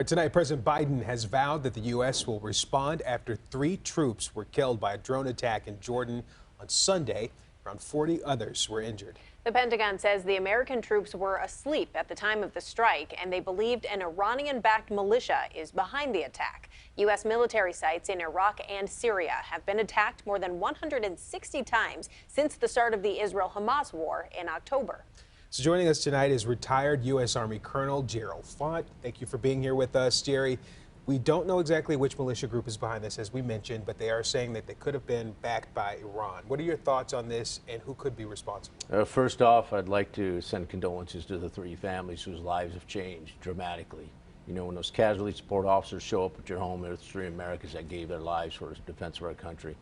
Tonight, President Biden has vowed that the U.S. will respond after 3 troops were killed by a drone attack in Jordan on Sunday. Around 40 others were injured. The Pentagon says the American troops were asleep at the time of the strike, and they believed an Iranian-backed militia is behind the attack. U.S. military sites in Iraq and Syria have been attacked more than 160 times since the start of the Israel-Hamas war in October. So joining us tonight is retired U.S. Army Colonel Gerald Faught. Thank you for being here with us, Jerry. We don't know exactly which militia group is behind this, as we mentioned, but they are saying that they could have been backed by Iran. What are your thoughts on this, and who could be responsible? First off, I'd like to send condolences to the 3 families whose lives have changed dramatically. You know, when those casualty support officers show up at your home, there's 3 Americans that gave their lives for the defense of our country.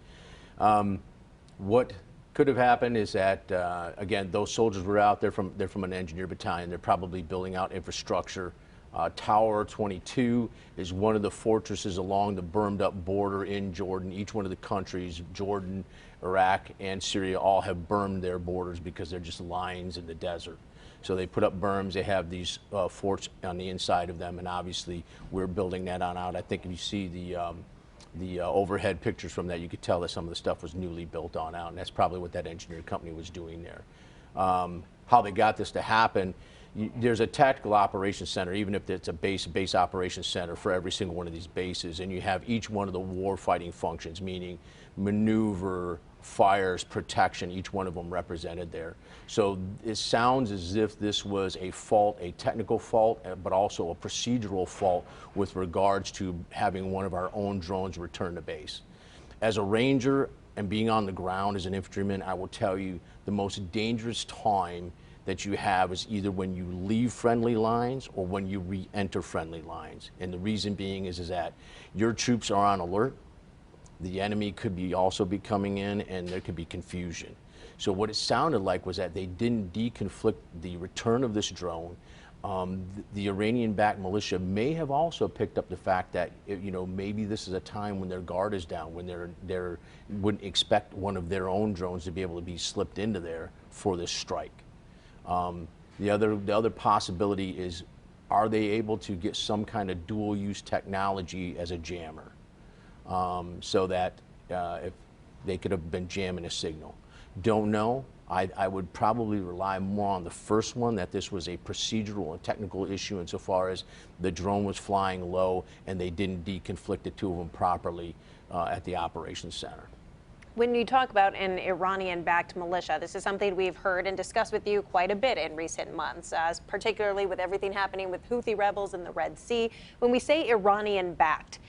What could have happened is that, again, those soldiers were out there they're from an engineer battalion. They're probably building out infrastructure. Tower 22 is one of the fortresses along the bermed up border in Jordan. Each one of the countries, Jordan, Iraq, and Syria, all have bermed their borders because they're just lines in the desert. So they put up berms. They have these forts on the inside of them, and obviously we're building that on out. I think if you see the overhead pictures from that, you could tell that some of the stuff was newly built on out, and that's probably what that engineer company was doing there. How they got this to happen, there's a tactical operations center, even if it's a base operations center for every single one of these bases, and you have each one of the war fighting functions, meaning maneuver, fires, protection, each one of them represented there. So it sounds as if this was a fault, a technical fault, but also a procedural fault with regards to having one of our own drones return to base. As a Ranger and being on the ground as an infantryman, I will tell you the most dangerous time that you have is either when you leave friendly lines or when you re-enter friendly lines. And the reason being is that your troops are on alert. The enemy could also be coming in, and there could be confusion. So what it sounded like was that they didn't deconflict the return of this drone. The Iranian-backed militia may have also picked up the fact that, you know, maybe this is a time when their guard is down, when they wouldn't expect one of their own drones to be able to be slipped into there for this strike. The other possibility is, are they able to get some kind of dual-use technology as a jammer, so that if they could have been jamming a signal? Don't know. I would probably rely more on the first one, that this was a procedural and technical issue insofar as the drone was flying low and they didn't deconflict the 2 of them properly at the operations center. When you talk about an Iranian-backed militia, this is something we've heard and discussed with you quite a bit in recent months, particularly with everything happening with Houthi rebels in the Red Sea. When we say Iranian-backed,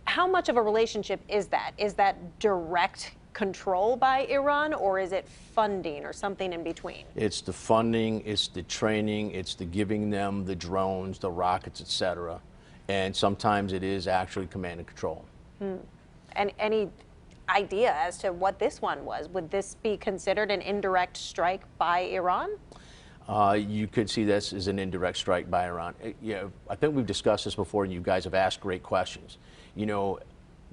how much of a relationship is that? Is that direct control by Iran, or is it funding or something in between? It's the funding, it's the training, it's the giving them the drones, the rockets, etc. And sometimes it is actually command and control. And any idea as to what this one was? Would this be considered an indirect strike by Iran? You could see this as an indirect strike by Iran. Yeah, I think we've discussed this before, and you guys have asked great questions. You know,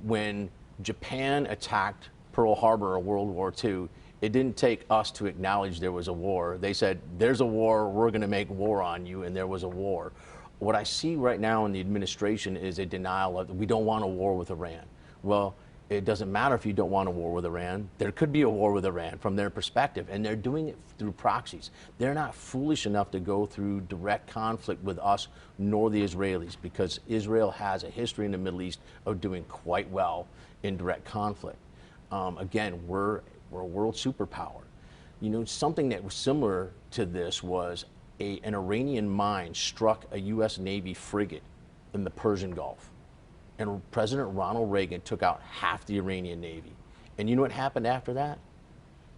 when Japan attacked Pearl Harbor in World War II, it didn't take us to acknowledge there was a war. They said, there's a war, we're going to make war on you, and there was a war. What I see right now in the administration is a denial of, we don't want a war with Iran. Well, it doesn't matter if you don't want a war with Iran. There could be a war with Iran from their perspective, and they're doing it through proxies. They're not foolish enough to go through direct conflict with us nor the Israelis, because Israel has a history in the Middle East of doing quite well in direct conflict. Again, we're a world superpower. You know, something that was similar to this was an Iranian mine struck a U.S. Navy frigate in the Persian Gulf. And President Ronald Reagan took out half the Iranian Navy. And you know what happened after that?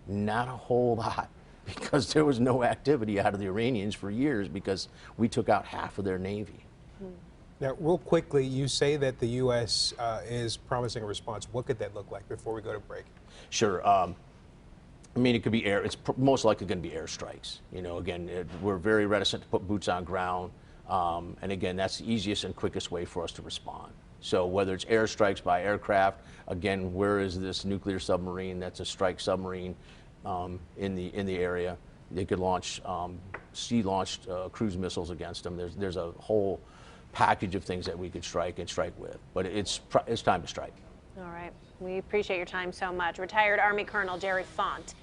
Not a whole lot, because there was no activity out of the Iranians for years because we took out half of their Navy. Now, real quickly, you say that the U.S. Is promising a response. What could that look like before we go to break? Sure. I mean, it could be air. It's most likely going to be airstrikes. You know, again, we're very reticent to put boots on ground. And again, that's the easiest and quickest way for us to respond. So whether it's airstrikes by aircraft, again, where is this nuclear submarine that's a strike submarine in the area? They could launch sea-launched cruise missiles against them. There's a whole package of things that we could strike and strike with. But it's time to strike. All right. We appreciate your time so much. Retired Army Colonel Jerry Font.